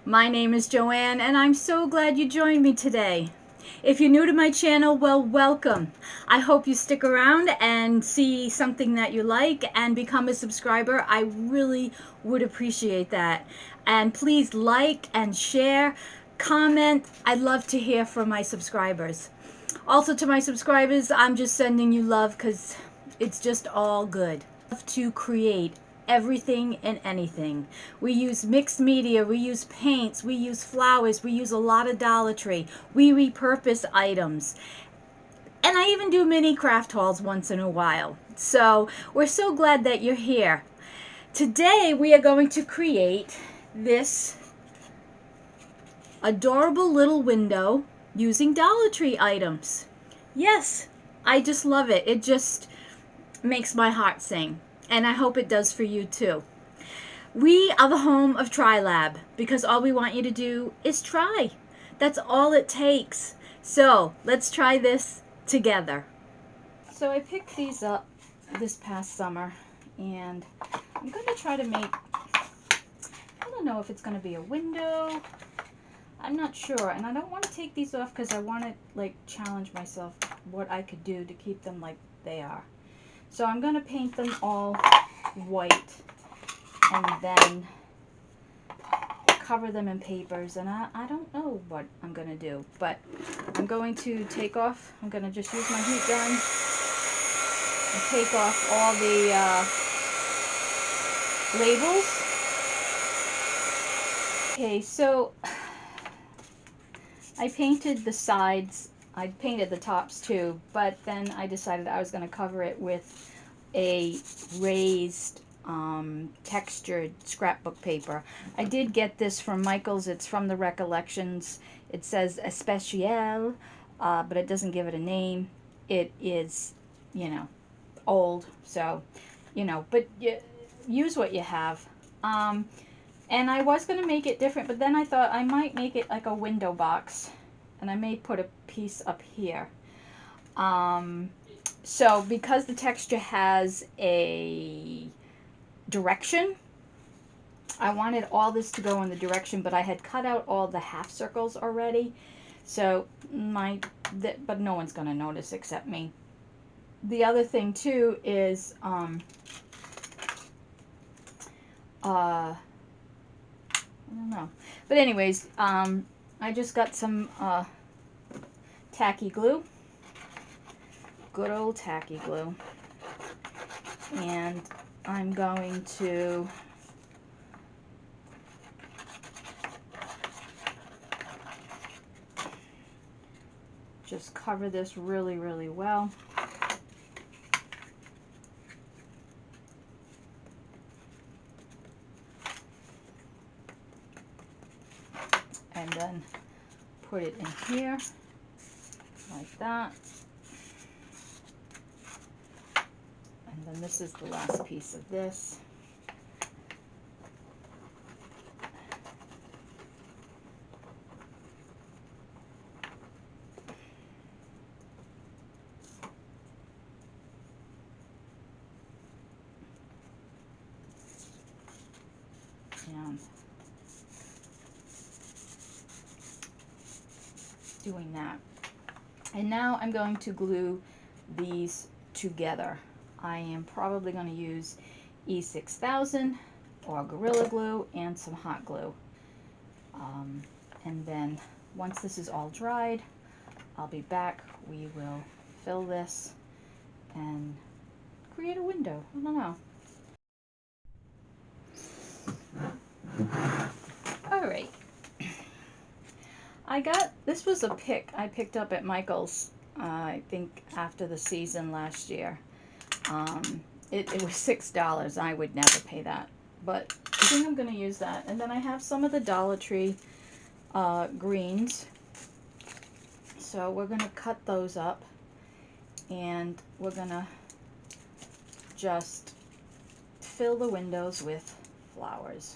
My name is JoAnn, and I'm so glad you joined me today. If you're new to my channel, well, welcome. I hope you stick around and see something that you like and become a subscriber. I really would appreciate that. And please like and share, comment. I'd love to hear from my subscribers. Also, to my subscribers, I'm just sending you love because it's just all good. To create everything and anything. We use mixed media, we use paints, we use flowers, we use a lot of Dollar Tree. We repurpose items. And I even do mini craft hauls once in a while. So we're so glad that you're here. Today we are going to create this adorable little window using Dollar Tree items. Yes, I just love it. It just makes my heart sing. And I hope it does for you too. We are the home of TriLab because all we want you to do is try. That's all it takes. So let's try this together. So I picked these up this past summer and I'm going to try to make, I don't know if it's going to be a window. I'm not sure, and I don't want to take these off because I want to like challenge myself what I could do to keep them like they are. So I'm going to paint them all white and then cover them in papers, and I don't know what I'm going to do, but I'm going to take off, I'm going to just use my heat gun and take off all the labels. Okay, so I painted the sides, I painted the tops too, but then I decided I was going to cover it with a raised textured scrapbook paper. I did get this from Michael's. It's from the Recollections. It says Especial, but it doesn't give it a name. It is, you know, old, so, you know, but use what you have. And I was going to make it different, but then I thought I might make it like a window box. And I may put a piece up here. So because the texture has a direction, I wanted all this to go in the direction, but I had cut out all the half circles already. So but no one's going to notice except me. The other thing too is, I don't know. But anyways, I just got some tacky glue. Good old tacky glue. And I'm going to just cover this really, really well. And then put it in here, like that. And then this is the last piece of this. And doing that. And now I'm going to glue these together. I am probably going to use E6000 or Gorilla Glue and some hot glue. And then once this is all dried, I'll be back. We will fill this and create a window. I don't know. Alright. This was a pick I picked up at Michael's, I think after the season last year. It was $6. I would never pay that. But I think I'm going to use that. And then I have some of the Dollar Tree greens. So we're going to cut those up. And we're going to just fill the windows with flowers.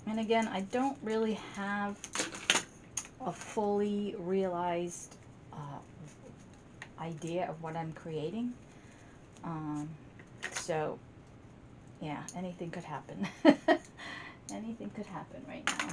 And again, I don't really have a fully realized idea of what I'm creating. So yeah, anything could happen. Anything could happen right now.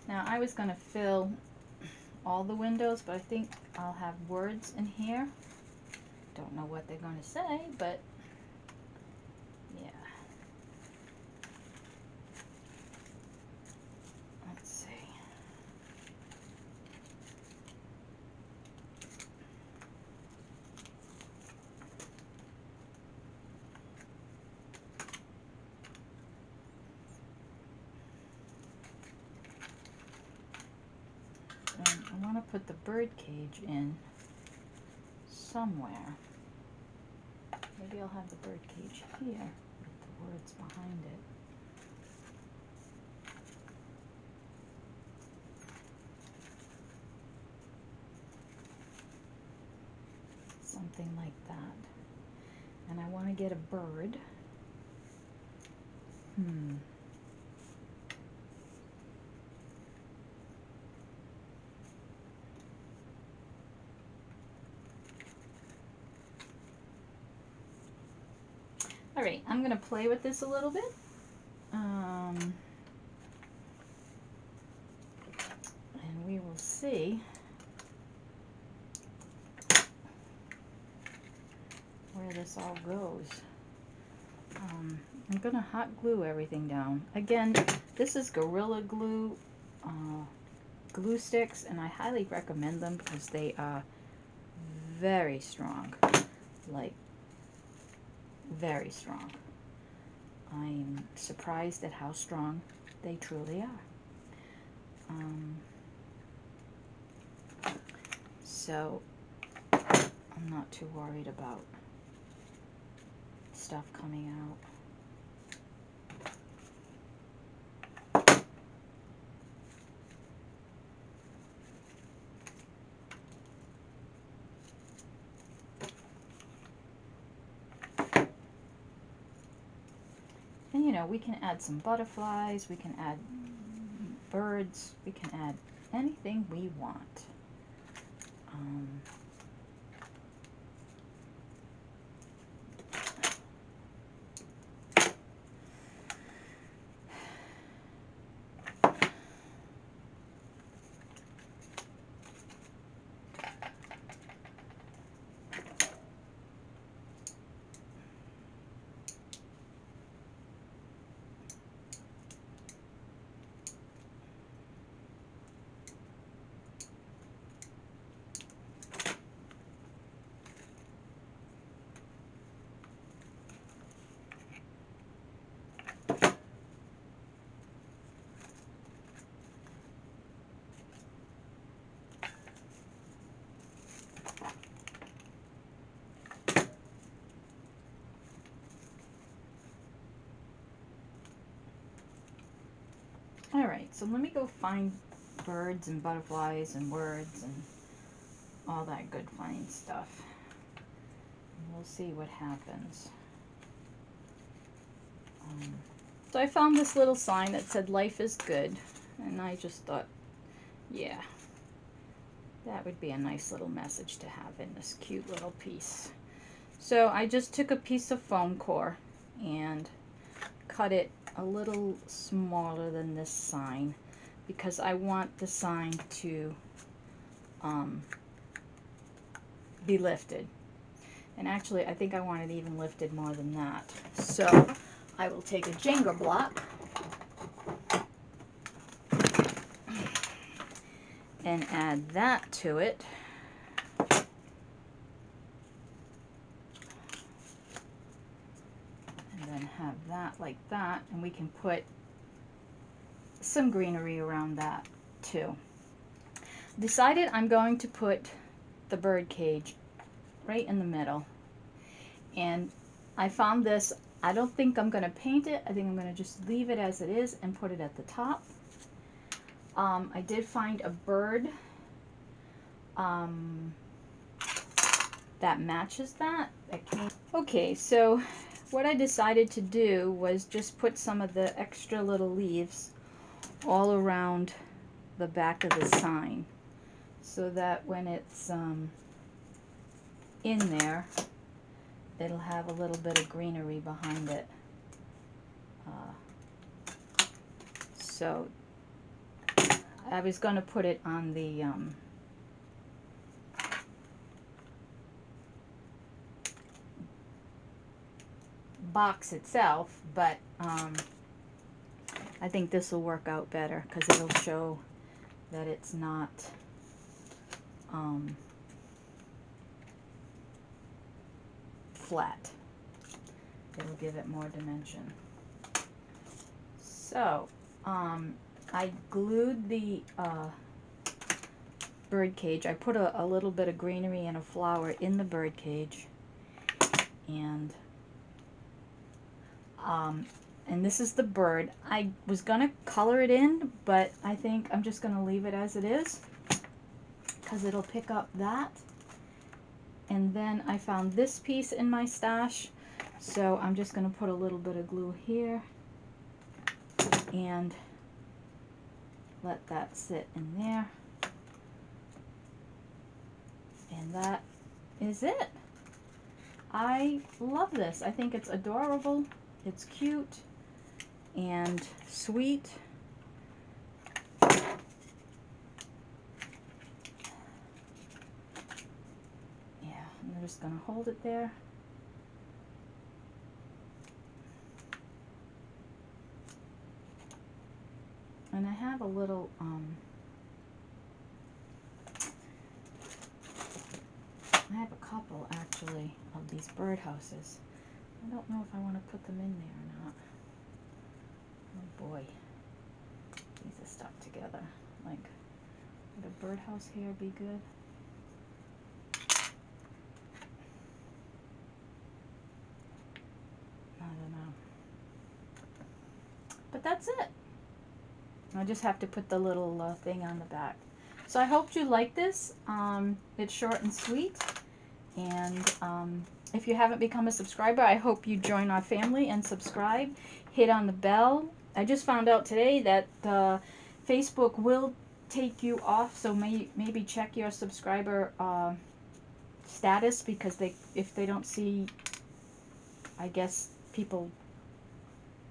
Now I was going to fill all the windows, but I think I'll have words in here. Don't know what they're going to say, but yeah. Let's see. And I want to put the bird cage in somewhere. Maybe I'll have the bird cage here with the words behind it. Something like that. And I want to get a bird. All right, I'm going to play with this a little bit. And we will see where this all goes. I'm going to hot glue everything down. Again, this is Gorilla Glue glue sticks, and I highly recommend them because they are very strong. Like, very strong. I'm surprised at how strong they truly are. So I'm not too worried about stuff coming out. And you know, we can add some butterflies, we can add birds, we can add anything we want. Alright, so let me go find birds and butterflies and words and all that good fine stuff. And we'll see what happens. So I found this little sign that said life is good, and I just thought, yeah, that would be a nice little message to have in this cute little piece. So I just took a piece of foam core and cut it a little smaller than this sign because I want the sign to be lifted. And actually, I think I want it even lifted more than that. So I will take a Jenga block and add that to it. like that, and we can put some greenery around that too. Decided I'm going to put the bird cage right in the middle, and I found this. I don't think I'm going to paint it. I think I'm going to just leave it as it is and put it at the top. I did find a bird that matches that. Okay, so what I decided to do was just put some of the extra little leaves all around the back of the sign, so that when it's in there, it'll have a little bit of greenery behind it. So I was going to put it on the box itself, but I think this will work out better because it'll show that it's not flat. It'll give it more dimension. So I glued the bird cage. I put a little bit of greenery and a flower in the bird cage, and this is the bird. I was gonna color it in, but I think I'm just gonna leave it as it is because it'll pick up that. And then I found this piece in my stash, so I'm just gonna put a little bit of glue here and let that sit in there. And that is it. I love this. I think it's adorable. It's cute and sweet. Yeah, I'm just gonna hold it there. And I have a little I have a couple actually of these birdhouses. I don't know if I want to put them in there or not. Oh boy, these are stuck together. Like, would a birdhouse here be good? I don't know. But that's it. I just have to put the little thing on the back. So I hope you like this. It's short and sweet. And if you haven't become a subscriber, I hope you join our family and subscribe. Hit on the bell. I just found out today that Facebook will take you off, so maybe check your subscriber status, because if they don't see, I guess, people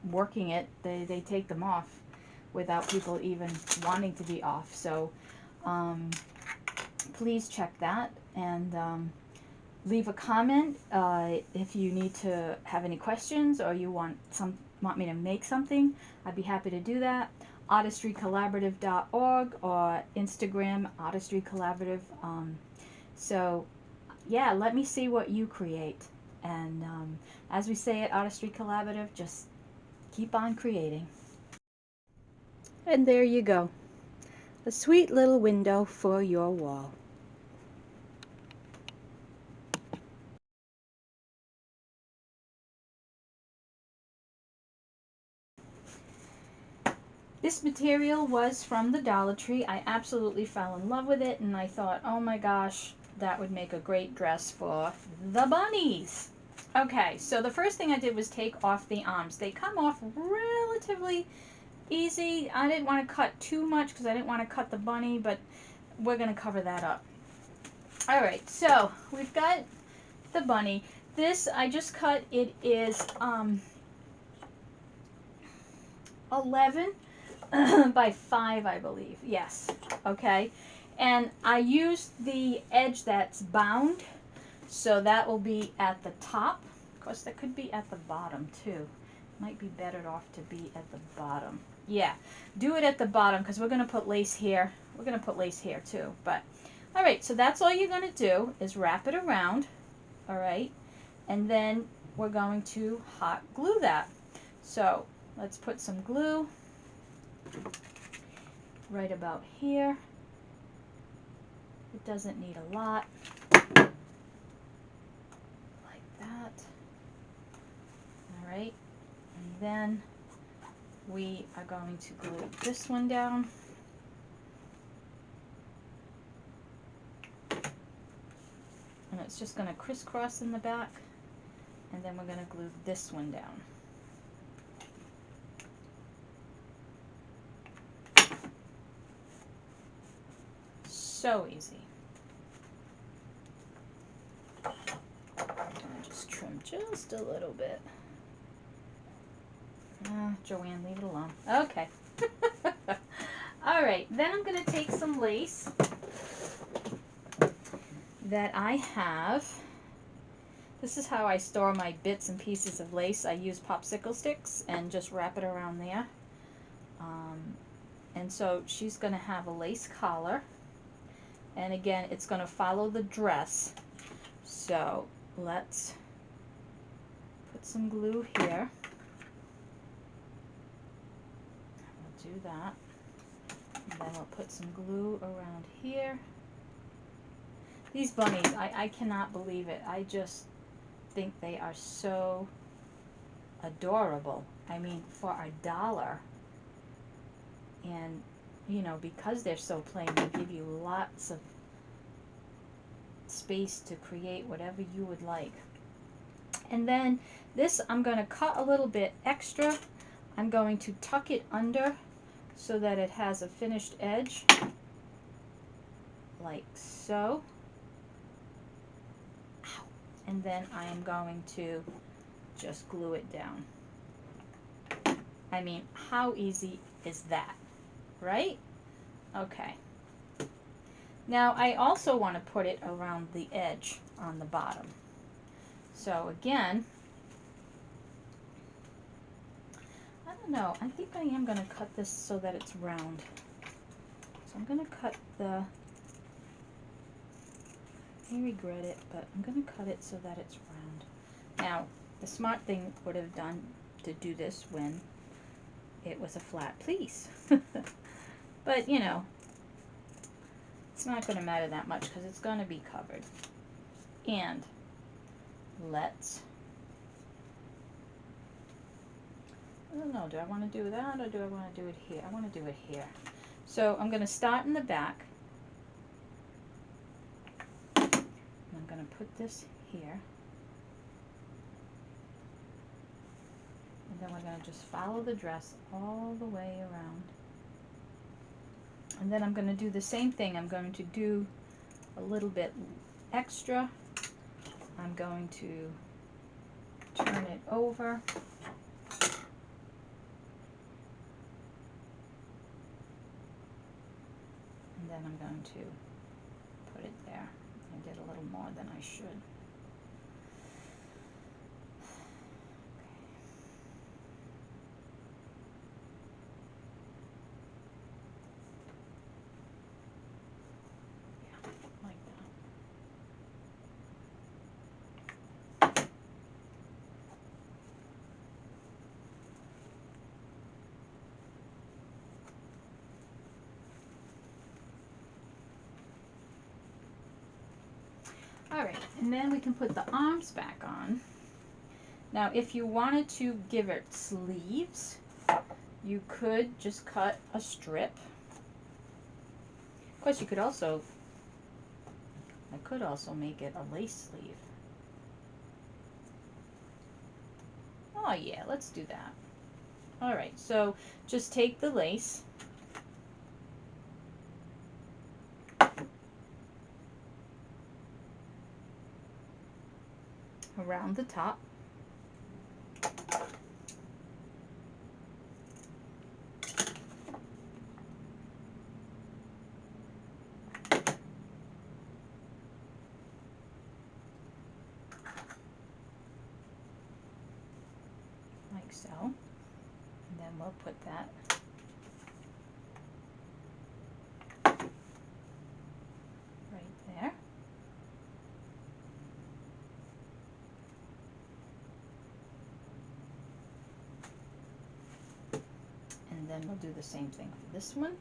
working it, they take them off without people even wanting to be off. So please check that, and leave a comment if you need to have any questions, or you want me to make something. I'd be happy to do that. artistrycollaborative.org or Instagram artistrycollaborative. So yeah, let me see what you create, and as we say at Artistry Collaborative, just keep on creating. And there you go, a sweet little window for your wall. This material was from the Dollar Tree. I absolutely fell in love with it, and I thought, oh my gosh, that would make a great dress for the bunnies. Okay, so the first thing I did was take off the arms. They come off relatively easy. I didn't want to cut too much because I didn't want to cut the bunny, but we're going to cover that up. Alright, so we've got the bunny. This I just cut. It is 11 by 5, I believe. Yes. Okay. And I used the edge that's bound, so that will be at the top. Of course, that could be at the bottom too. Might be better off to be at the bottom. Yeah, do it at the bottom because we're going to put lace here. We're going to put lace here too. But all right, so that's all you're going to do is wrap it around. All right, and then we're going to hot glue that. So let's put some glue right about here. It doesn't need a lot. Like that. All right. And then we are going to glue this one down. And it's just going to crisscross in the back. And then we're going to glue this one down. So easy. I'll just trim just a little bit. JoAnn, leave it alone. Okay. All right, then I'm going to take some lace that I have. This is how I store my bits and pieces of lace. I use popsicle sticks and just wrap it around there. And so she's going to have a lace collar. And again, it's going to follow the dress. So let's put some glue here. We'll do that. And then we'll put some glue around here. These bunnies, I cannot believe it. I just think they are so adorable. I mean, for $1. And, you know, because they're so plain, they give you lots of space to create whatever you would like. And then this, I'm going to cut a little bit extra. I'm going to tuck it under so that it has a finished edge, like so. And then I am going to just glue it down. I mean, how easy is that, right? Okay. Now I also want to put it around the edge on the bottom. So again, I don't know, I think I am going to cut this so that it's round. So I'm going to cut the, I regret it, but I'm going to cut it so that it's round. Now, the smart thing would have done to do this when it was a flat piece. But, you know, it's not going to matter that much because it's going to be covered. And let's, I don't know, do I want to do that or do I want to do it here? I want to do it here. So I'm going to start in the back. And I'm going to put this here. And then we're going to just follow the dress all the way around. And then I'm going to do the same thing. I'm going to do a little bit extra. I'm going to turn it over. And then I'm going to put it there. I did a little more than I should. Alright, and then we can put the arms back on. Now, if you wanted to give it sleeves, you could just cut a strip. Of course, you could also, I could also make it a lace sleeve. Oh yeah, let's do that. Alright, so just take the lace. Around the top. Like so. And then we'll put that right there. And then we'll do the same thing for this one.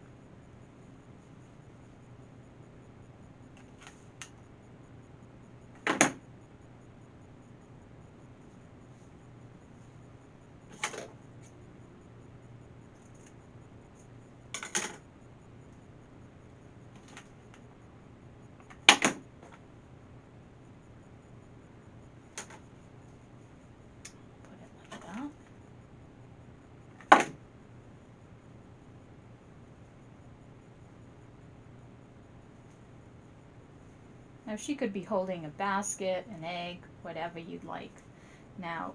Now she could be holding a basket, an egg, whatever you'd like. Now,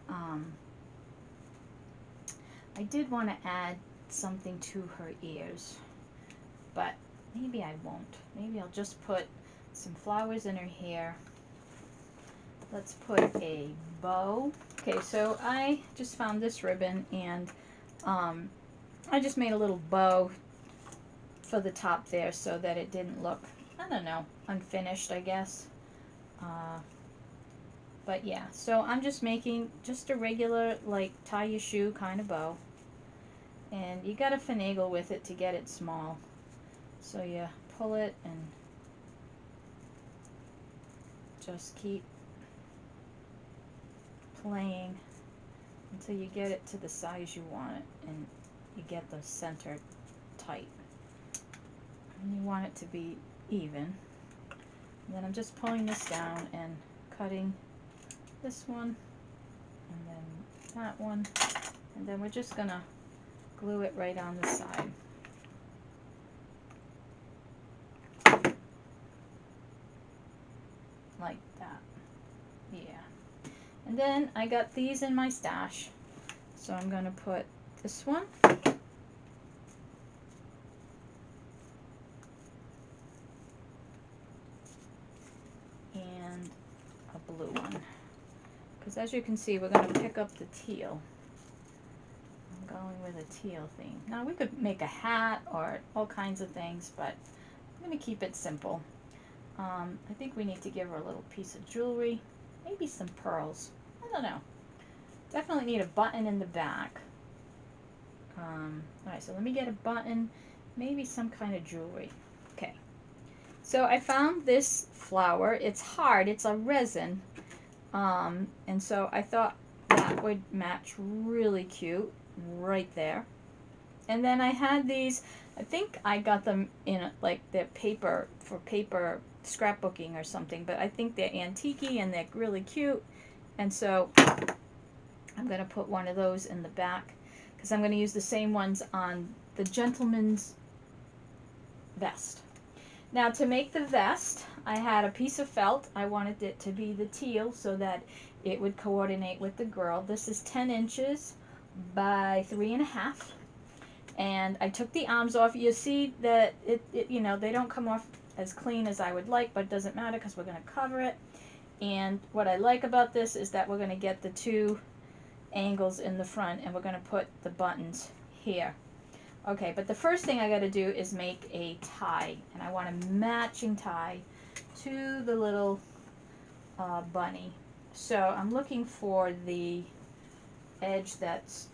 I did want to add something to her ears, but maybe I won't. Maybe I'll just put some flowers in her hair. Let's put a bow. Okay, so I just found this ribbon, and I just made a little bow for the top there so that it didn't look, I don't know, unfinished, I guess. But yeah, so I'm just making just a regular, like, tie your shoe kind of bow. And you gotta finagle with it to get it small. So you pull it and just keep playing until you get it to the size you want it, and you get the center tight. And you want it to be even. And then I'm just pulling this down and cutting this one, and then that one, and then we're just gonna glue it right on the side. Like that. Yeah. And then I got these in my stash, so I'm gonna put this one and a blue one, because as you can see, we're going to pick up the teal. I'm going with a teal theme. Now we could make a hat or all kinds of things, but I'm going to keep it simple. I think we need to give her a little piece of jewelry, maybe some pearls. I don't know. Definitely need a button in the back. Alright, so let me get a button, maybe some kind of jewelry. Okay. So I found this flower. It's hard. It's a resin. And so I thought that would match really cute right there. And then I had these, I think I got them in like they're paper, for paper scrapbooking or something, but I think they're antique-y and they're really cute. And so I'm going to put one of those in the back, because I'm going to use the same ones on the gentleman's vest. Now to make the vest, I had a piece of felt. I wanted it to be the teal so that it would coordinate with the girl. This is 10 inches by 3.5. And I took the arms off. You see that it you know, they don't come off as clean as I would like, but it doesn't matter because we're going to cover it. And what I like about this is that we're going to get the two angles in the front, and we're going to put the buttons here. Okay, but the first thing I got to do is make a tie, and I want a matching tie to the little bunny. So I'm looking for the edge that's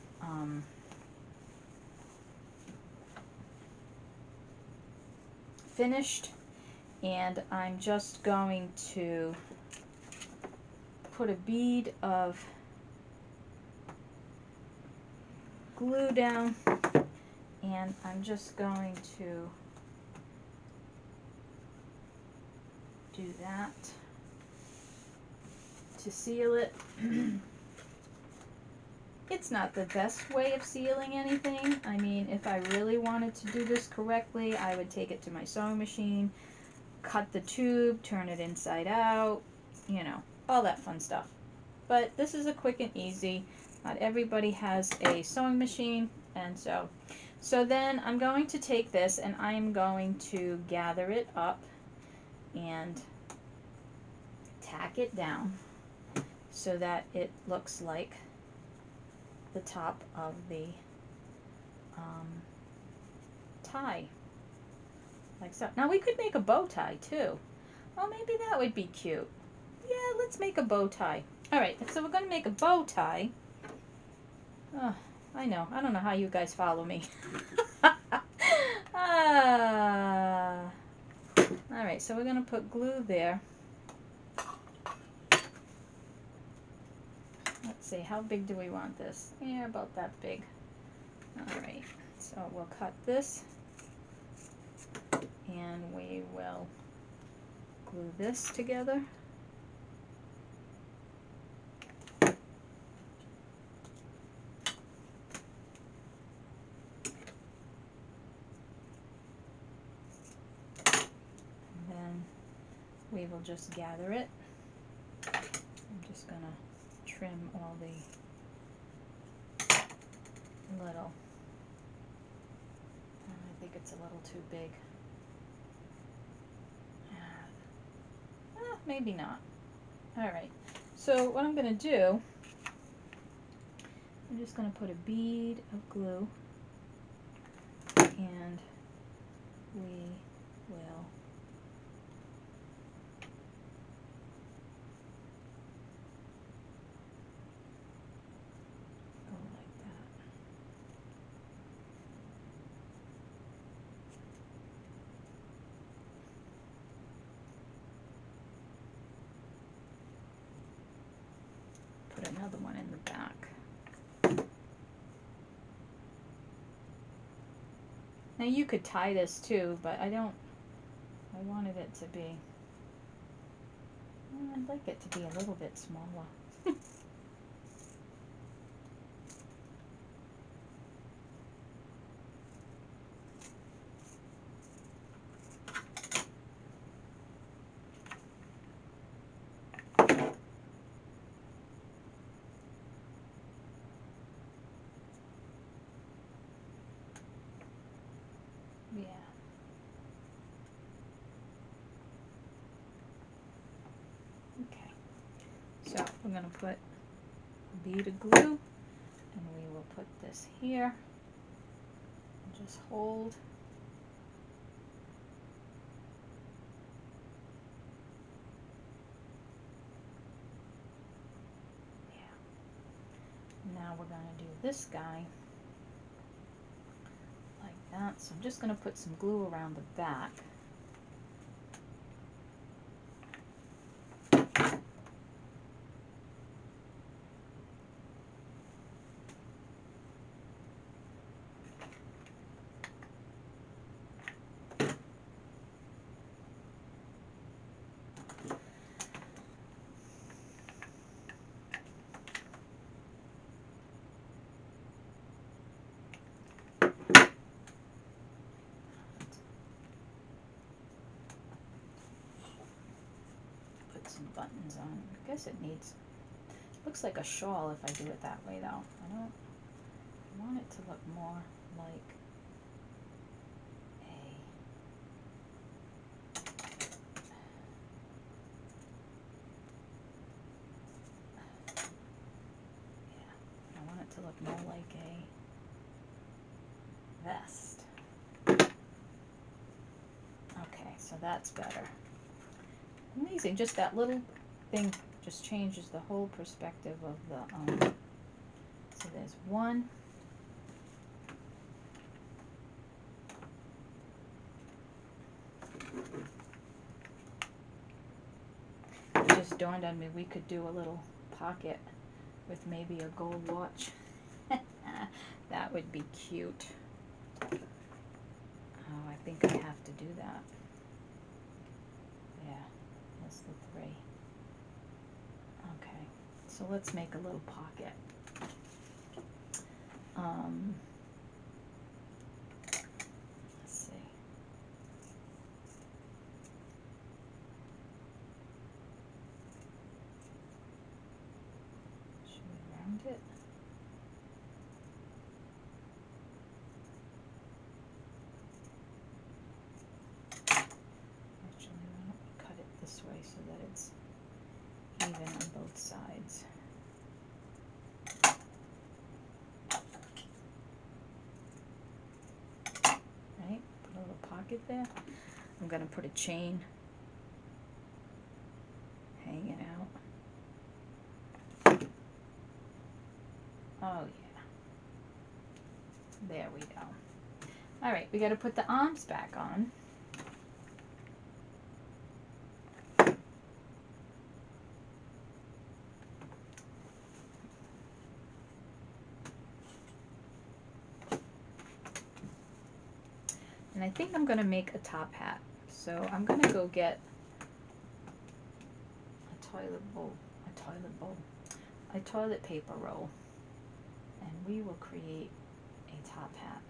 finished, and I'm just going to put a bead of glue down, and I'm just going to do that to seal it. It's not the best way of sealing anything. I mean, if I really wanted to do this correctly, I would take it to my sewing machine, cut the tube, turn it inside out, you know, all that fun stuff. But this is a quick and easy. Not everybody has a sewing machine, and so then I'm going to take this and I'm going to gather it up and tack it down so that it looks like the top of the tie, like so. Now we could make a bow tie too. Oh, maybe that would be cute. Yeah, let's make a bow tie. Alright, so we're going to make a bow tie. Oh, I know. I don't know how you guys follow me. Alright, so we're going to put glue there. Let's see, how big do we want this? Yeah, about that big. Alright, so we'll cut this. And we will glue this together. We will just gather it. I'm just going to trim all the little, I think it's a little too big. Maybe not. Alright, so what I'm going to do, I'm just going to put a bead of glue and we will go like that. Put another one in the back. Now you could tie this too, but I wanted it to be, I'd like it to be a little bit smaller. Yeah. Okay. So we're going to put a bead of glue and we will put this here and just hold. Yeah. Now we're going to do this guy like that. So I'm just going to put some glue around the back. Some buttons on. I guess it needs, looks like a shawl if I do it that way though. I want it to look more like I want it to look more like a vest. Okay, so that's better. Amazing, just that little thing just changes the whole perspective of the, so there's one. It just dawned on me we could do a little pocket with maybe a gold watch. That would be cute. Oh, I think I have to do that. Yeah, that's the 3. Okay, so let's make a little pocket. Let's see. Should we round it? Actually, why don't we cut it this way so that it's even on both sides. Right, put a little pocket there. I'm going to put a chain hanging out. Oh yeah. All right, we got to put the arms back on. And I think I'm going to make a top hat. So I'm going to go get a toilet paper roll, and we will create a top hat.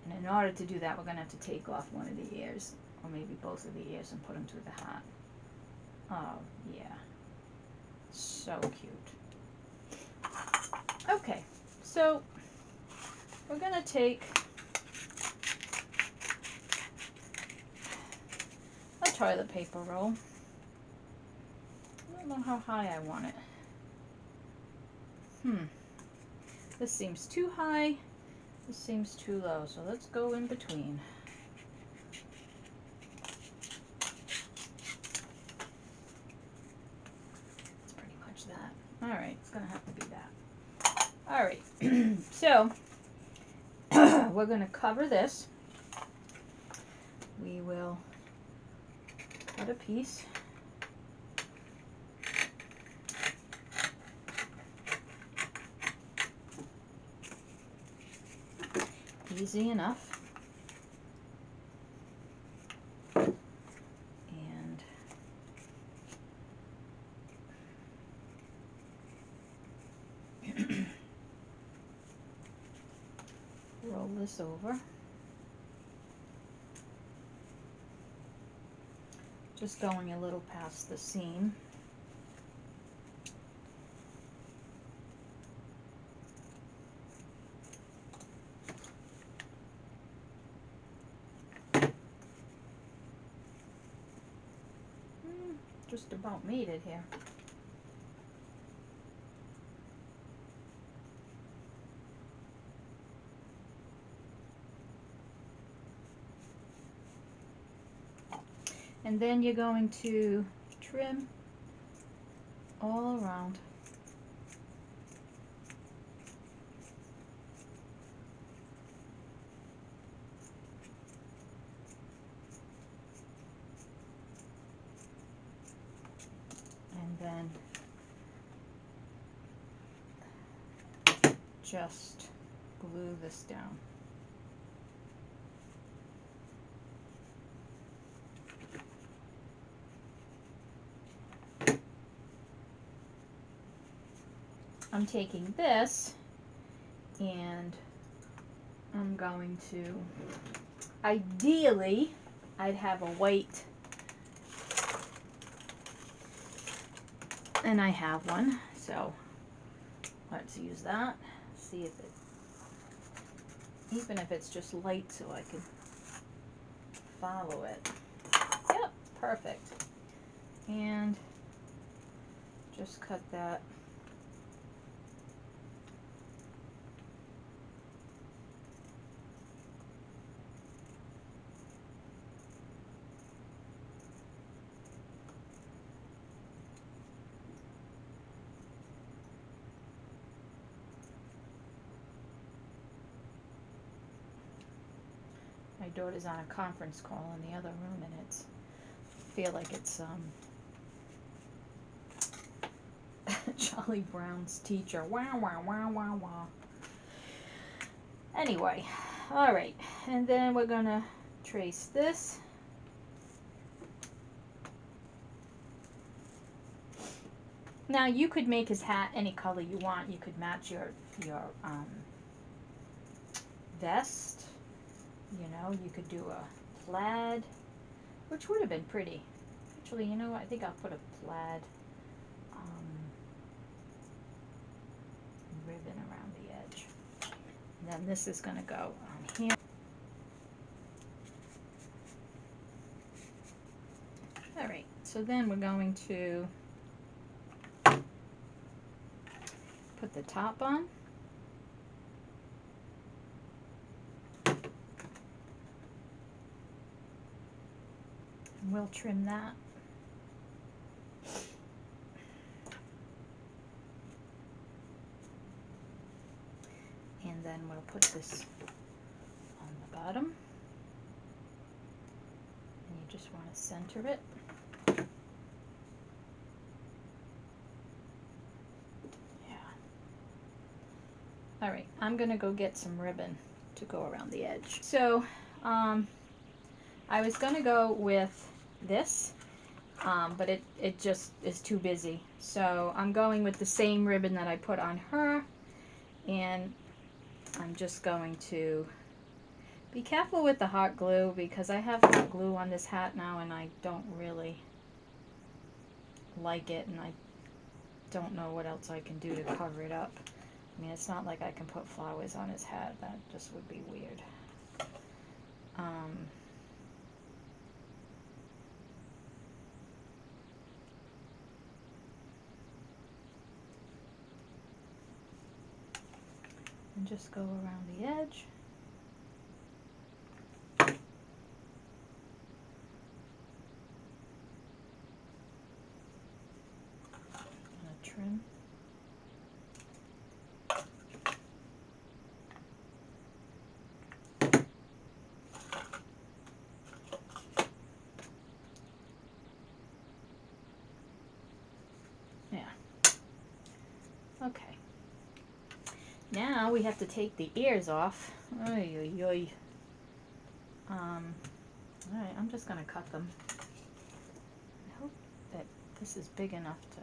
And in order to do that, we're going to have to take off one of the ears, or maybe both of the ears, and put them through the hat. Oh, yeah. So cute. Okay, so we're going to take a toilet paper roll. I don't know how high I want it. This seems too high. This seems too low, so let's go in between. It's pretty much that. All right, it's gonna have to be that. All right, so we're gonna cover this. We will cut a piece. Easy enough. And roll this over. Just going a little past the seam. Just about made it here. And then you're going to trim all around. And then just glue this down. I'm taking this and I'm going to, ideally, I'd have a white, and I have one, so let's use that. See if it, even if it's just light so I can follow it. Yep, perfect. And just cut that. My daughter's on a conference call in the other room, and it's, I feel like it's Charlie Brown's teacher. Wow, wow, wow, wow, wow. Anyway, all right, and then we're gonna trace this. Now you could make his hat any color you want. You could match your vest. You know, you could do a plaid, which would have been pretty. Actually, you know what? I think I'll put a plaid ribbon around the edge. And then this is going to go on here. All right, so then we're going to put the top on. We'll trim that. And then we'll put this on the bottom. just want to center it. Yeah. All right, I'm gonna go get some ribbon to go around the edge. So I was gonna go with this, but it just is too busy. So I'm going with the same ribbon that I put on her, and I'm just going to be careful with the hot glue because I have hot glue on this hat now and I don't really like it, and I don't know what else I can do to cover it up. I mean, it's not like I can put flowers on his hat. That just would be weird. And just go around the edge. And a trim. Yeah. Okay. Now we have to take the ears off. Oy, oy, oy. Alright, I'm just going to cut them. I hope that this is big enough to...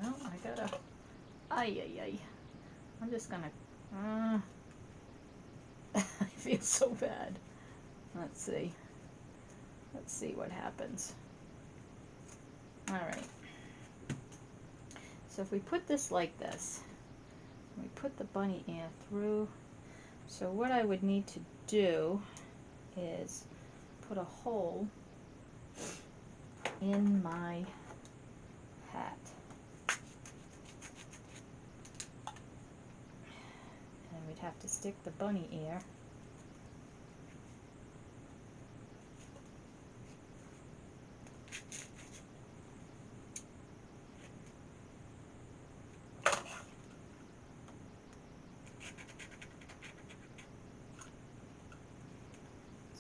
Well, I gotta... Ay, ay, ay. I'm just going to... I feel so bad. Let's see. Let's see what happens. Alright. So if we put this like this, we put the bunny ear through. So what I would need to do is put a hole in my hat. And we'd have to stick the bunny ear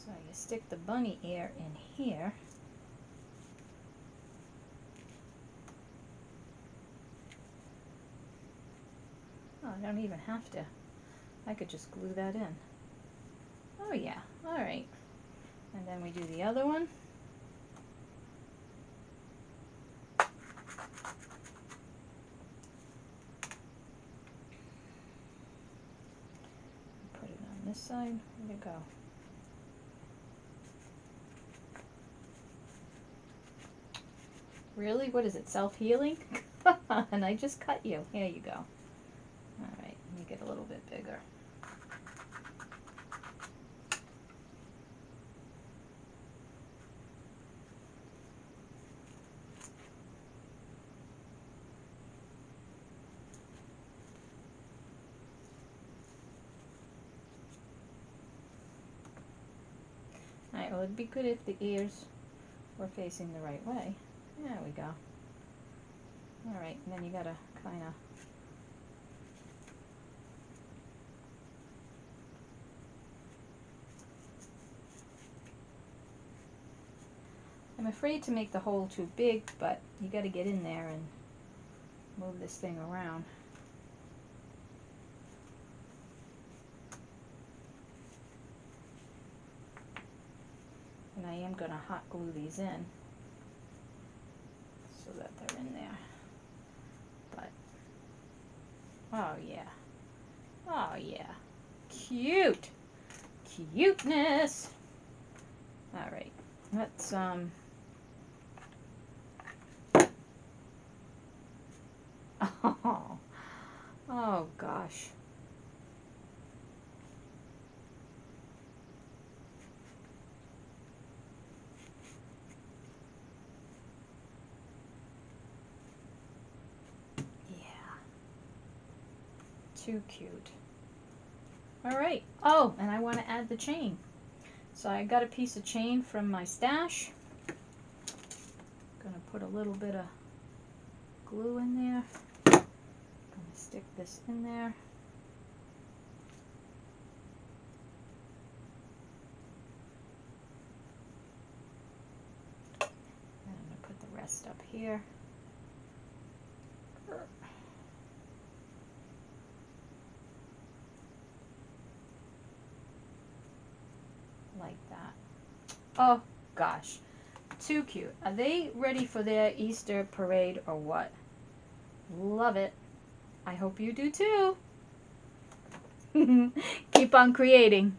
So you stick the bunny ear in here. Oh, I don't even have to. I could just glue that in. Oh yeah, alright. And then we do the other one. Put it on this side. Where'd it go? Really? What is it? Self-healing? And I just cut you. Here you go. Alright, make it a little bit bigger. Alright, well it'd be good if the ears were facing the right way. There we go. Alright, and then you gotta kind of I'm afraid to make the hole too big, but you gotta get in there and move this thing around. And I am gonna hot glue these in so that they're in there. But, oh yeah. Oh yeah. Cute! Cuteness! Alright, let's, oh gosh. Yeah. Too cute. Alright. Oh, and I want to add the chain. So I got a piece of chain from my stash. Gonna put a little bit of glue in there. Gonna stick this in there. And I'm going to put the rest up here. Like that. Oh gosh, too cute. Are they ready for their Easter parade or what? Love it. I hope you do too. Keep on creating.